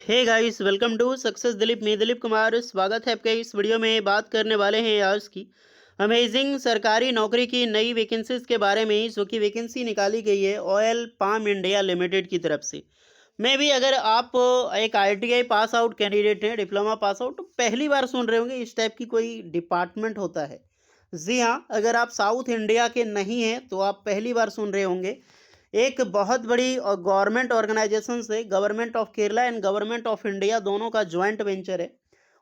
Hey guys, welcome to success Dilip. मैं दिलीप कुमार स्वागत है आपका। इस वीडियो में बात करने वाले हैं आज की अमेजिंग सरकारी नौकरी की नई वैकेंसीज के बारे में, जो कि वैकेंसी निकाली गई है ऑयल पाम इंडिया लिमिटेड की तरफ से। मैं भी, अगर आप एक आईटीआई पास आउट कैंडिडेट हैं, डिप्लोमा पास आउट, तो पहली बार सुन रहे होंगे इस टाइप की कोई डिपार्टमेंट होता है। जी हाँ, अगर आप साउथ इंडिया के नहीं हैं तो आप पहली बार सुन रहे होंगे। एक बहुत बड़ी गवर्नमेंट ऑर्गेनाइजेशन से, government of Kerala and government of India दोनों का जॉइंट वेंचर है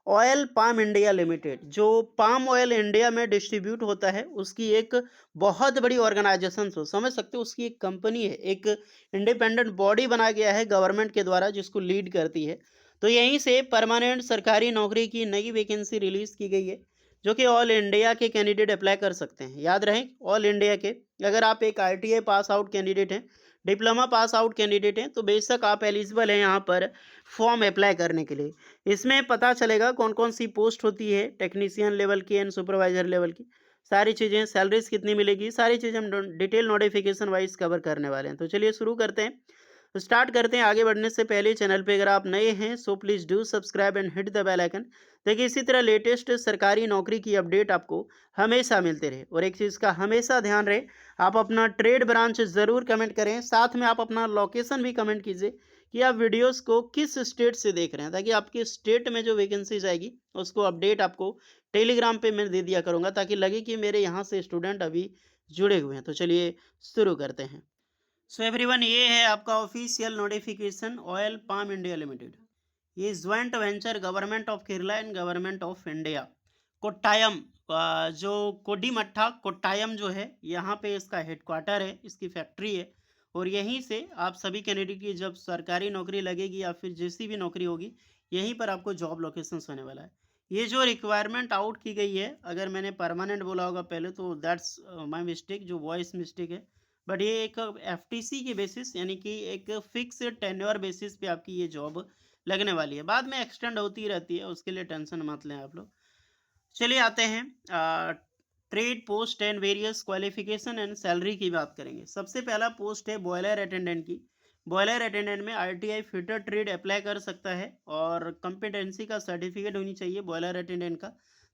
ऑयल पाम इंडिया लिमिटेड, जो पाम ऑयल इंडिया में डिस्ट्रीब्यूट होता है। उसकी एक बहुत बड़ी ऑर्गेनाइजेशन, सो समझ सकते हो, उसकी एक कंपनी है, एक इंडिपेंडेंट बॉडी बनाया गया है गवर्नमेंट के द्वारा, जिसको लीड करती है। तो यहीं से परमानेंट सरकारी नौकरी की नई वैकेंसी रिलीज की गई है, जो कि ऑल इंडिया के कैंडिडेट अप्लाई कर सकते हैं। याद रहे, ऑल इंडिया के। अगर आप एक आईटीआई पास आउट कैंडिडेट हैं, डिप्लोमा पास आउट कैंडिडेट हैं, तो बेशक आप एलिजिबल हैं यहाँ पर फॉर्म अप्लाई करने के लिए। इसमें पता चलेगा कौन कौन सी पोस्ट होती है, टेक्नीशियन लेवल की एंड सुपरवाइजर लेवल की, सारी चीज़ें, सैलरीज कितनी मिलेगी, सारी चीज़ें हम डिटेल नोटिफिकेशन वाइज कवर करने वाले हैं। तो चलिए शुरू करते हैं। तो स्टार्ट करते हैं। आगे बढ़ने से पहले चैनल पे अगर आप नए हैं so please do subscribe and hit the bell icon. देखिए, इसी तरह लेटेस्ट सरकारी नौकरी की अपडेट आपको हमेशा मिलते रहे। और एक चीज़ का हमेशा ध्यान रहे, आप अपना ट्रेड ब्रांच ज़रूर कमेंट करें, साथ में आप अपना लोकेशन भी कमेंट कीजिए कि आप वीडियोस को किस स्टेट से देख रहे हैं, ताकि आपके स्टेट में जो वैकेंसीज आएगी उसको अपडेट आपको टेलीग्राम पे मैं दे दिया करूँगा, ताकि लगे कि मेरे यहाँ से स्टूडेंट अभी जुड़े हुए हैं। तो चलिए शुरू करते हैं। सो एवरीवन, ये है आपका official notification oil palm India limited. ये joint venture government of Kerala and government of India, Kottayam, जो कोडीमट्ठा कोट्टायम जो है, यहाँ पे इसका हेडक्वार्टर है, इसकी फैक्ट्री है। और यहीं से आप सभी कैंडिडेट की जब सरकारी नौकरी लगेगी या फिर जैसी भी नौकरी होगी, यहीं पर आपको जॉब लोकेशन होने वाला है। ये जो रिक्वायरमेंट आउट की गई है, अगर मैंने परमानेंट बोला होगा पहले तो दैट्स माय मिस्टेक, जो वॉइस मिस्टेक है। बट ये एक एफटीसी की बेसिस, यानी कि एक फिक्स टेन्योर बेसिस पे आपकी ये जॉब लगने वाली है। बाद में एक्सटेंड होती रहती है, उसके लिए टेंशन मत लें आप लोग। चलिए आते हैं trade post and various qualification and salary की बात करेंगे। सबसे पहला पोस्ट है बॉयलर अटेंडेंट की। बॉयलर अटेंडेंट में आईटीआई फिटर ट्रेड अप्लाई कर सकता है और कंपिटेंसी का सर्टिफिकेट होनी चाहिए बॉयलर अटेंडेंट का।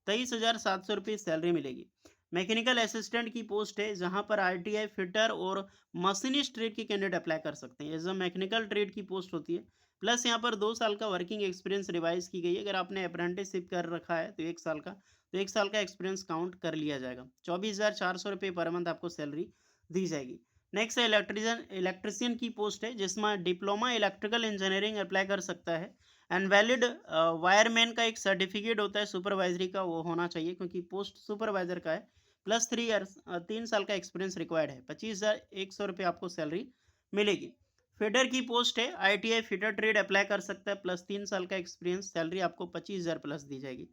23,700 रुपये सैलरी मिलेगी। मैकेनिकल असिस्टेंट की पोस्ट है, जहां पर आईटीआई फिटर और मशीनिस्ट ट्रेड के कैंडिडेट अप्लाई कर सकते हैं। एज अ मैकेनिकल ट्रेड की पोस्ट होती है। प्लस यहाँ पर 2 साल का वर्किंग एक्सपीरियंस रिवाइज की गई है। अगर आपने अप्रेंटिसशिप कर रखा है तो 1 साल का, तो 1 साल का एक्सपीरियंस काउंट कर लिया जाएगा। 24,400 रुपये पर मंथ आपको सैलरी दी जाएगी। नेक्स्ट है इलेक्ट्रिशियन। इलेक्ट्रिशियन की पोस्ट है, जिसमें डिप्लोमा इलेक्ट्रिकल इंजीनियरिंग अप्लाई कर सकता है। एंड वैलिड वायरमैन का एक सर्टिफिकेट होता है सुपरवाइजरी का, वो होना चाहिए, क्योंकि पोस्ट सुपरवाइजर का है। प्लस 3 ईयर्स, 3 साल का एक्सपीरियंस रिक्वायर्ड है। 25,100 रुपये आपको सैलरी मिलेगी। फिटर की पोस्ट है, आईटीआई फिटर ट्रेड अप्लाई कर सकता है, प्लस 3 साल का एक्सपीरियंस, सैलरी आपको 25,000 प्लस दी जाएगी।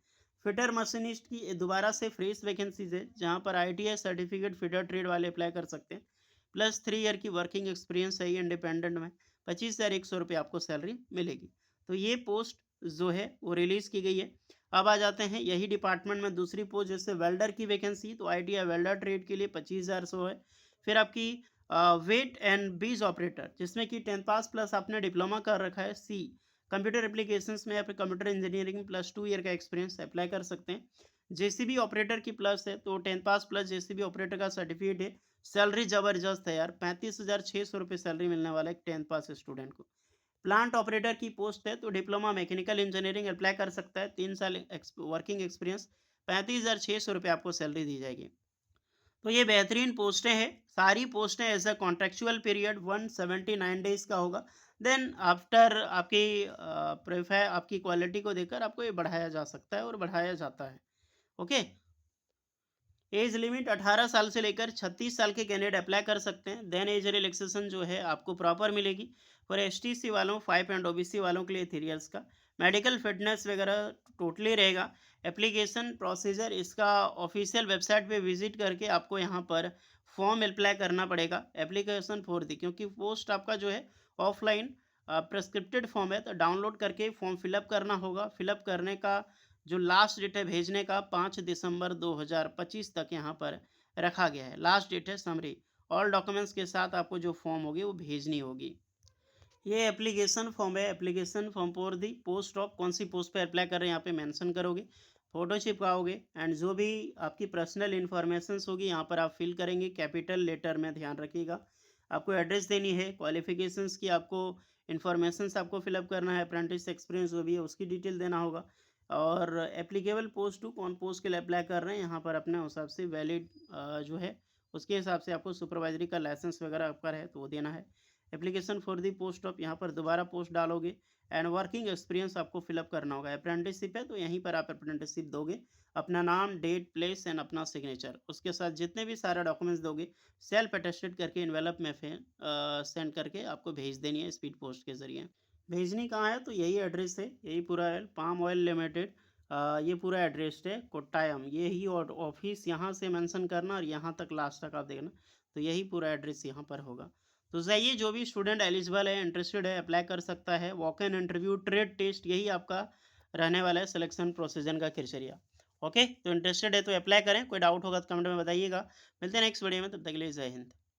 फिटर मशीनिस्ट की दोबारा से फ्रेश वैकेंसीज है, जहां पर आईटीआई सर्टिफिकेट फिटर ट्रेड वाले अप्लाई कर सकते हैं। प्लस 3 ईयर की वर्किंग एक्सपीरियंस है इंडिपेंडेंट में। 25,100 रुपये आपको सैलरी मिलेगी। तो ये पोस्ट जो है वो रिलीज की गई है। अब आ जाते हैं यही डिपार्टमेंट में दूसरी पोस्ट, जैसे वेल्डर की वैकेंसी, तो आईटीआई वेल्डर ट्रेड के लिए 25,100 है। फिर आपकी वेट एंड बीज ऑपरेटर, जिसमें कि 10th पास प्लस आपने डिप्लोमा कर रखा है, सी कंप्यूटर एप्लीकेशंस में या फिर कंप्यूटर इंजीनियरिंग, प्लस 2 ईयर का एक्सपीरियंस अप्लाई कर सकते हैं। जेसीबी ऑपरेटर की प्लस है, तो 10th पास प्लस जेसीबी ऑपरेटर का सर्टिफिकेट है। सैलरी जबरदस्त है यार, 35,600 रुपये सैलरी मिलने वाला है 10th पास स्टूडेंट को। प्लांट ऑपरेटर की पोस्ट है, तो डिप्लोमा मैकेनिकल इंजीनियरिंग अप्लाई कर सकता है, 3 साल वर्किंग एक्सपीरियंस, 35,600 रुपये आपको सैलरी दी जाएगी। तो ये बेहतरीन पोस्टें हैं। सारी पोस्टें as a contractual period 179 days का होगा। देन आफ्टर आपकी प्रोफाइल, आपकी क्वालिटी को देखकर आपको ये बढ़ाया जा सकता है और बढ़ाया जाता है। ओके। एज लिमिट 18 साल से लेकर 36 साल के कैंडिडेट अप्लाई कर सकते हैं। देन एज रिलैक्सेशन जो है आपको प्रॉपर मिलेगी। फॉर एसटीसी वालों 5 एंड ओबीसी वालों के लिए 3 ईयर्स का मेडिकल फिटनेस वगैरह टोटली रहेगा। एप्लीकेशन प्रोसीजर, इसका ऑफिशियल वेबसाइट पे विजिट करके आपको यहाँ पर फॉर्म अप्लाई करना पड़ेगा। एप्लीकेशन फॉर दी, क्योंकि पोस्ट आपका जो है ऑफलाइन प्रेस्क्रिप्टेड फॉर्म है, तो डाउनलोड करके फॉर्म फिलअप करना होगा। फिलअप करने का जो लास्ट डेट है भेजने का, 5 दिसंबर 2025 तक यहाँ पर रखा गया है। लास्ट डेट है। समरी, ऑल डॉक्यूमेंट्स के साथ आपको जो फॉर्म होगी वो भेजनी होगी। ये एप्लीकेशन फॉर्म है, application form for the post of, कौन सी पोस्ट पे अप्लाई कर रहे हैं यहाँ पे मेंशन करोगे, फोटो चिपकाओगे एंड जो भी आपकी पर्सनल इन्फॉर्मेशंस होगी यहाँ पर आप फिल करेंगे कैपिटल लेटर में, ध्यान रखिएगा। आपको एड्रेस देनी है, क्वालिफिकेशंस की आपको इन्फॉर्मेशंस आपको फिलअप करना है, अप्रेंटिस एक्सपीरियंस जो भी है उसकी डिटेल देना होगा, और एप्लीकेबल पोस्ट टू, कौन पोस्ट के लिए अप्लाई कर रहे हैं यहाँ पर अपने हिसाब से वैलिड जो है उसके हिसाब से आपको सुपरवाइजरी का लाइसेंस वगैरह आपका है तो वो देना है। Application for the post of, यहाँ पर दोबारा पोस्ट डालोगे एंड वर्किंग एक्सपीरियंस आपको फिलअप करना होगा। अप्रेंटिसशिप है तो यहीं पर आप अप्रेंटिसशिप दोगे, अपना नाम, डेट, प्लेस एंड अपना सिग्नेचर, उसके साथ जितने भी सारे डॉक्यूमेंट्स दोगे सेल्फ अटेस्टेड करके इन्वेलप में सेंड करके आपको भेज देनी है स्पीड पोस्ट के जरिए। भेजनी कहाँ है, तो यही एड्रेस है, यही पूरा है, पाम ऑयल लिमिटेड, ये पूरा एड्रेस है कोट्टायम, ये ही ऑफिस यहाँ से मेंशन करना और यहाँ तक लास्ट तक आप देखना, तो यही पूरा एड्रेस यहाँ पर होगा। तो जाइए, जो भी स्टूडेंट एलिजिबल है, इंटरेस्टेड है, अप्लाई कर सकता है। Walk in interview, trade test, यही आपका रहने वाला है सिलेक्शन प्रोसीजर का क्राइटेरिया। ओके, तो इंटरेस्टेड है तो अप्लाई करें, कोई डाउट होगा तो कमेंट में बताइएगा। मिलते हैं नेक्स्ट वीडियो में, तब तक के लिए जय हिंद।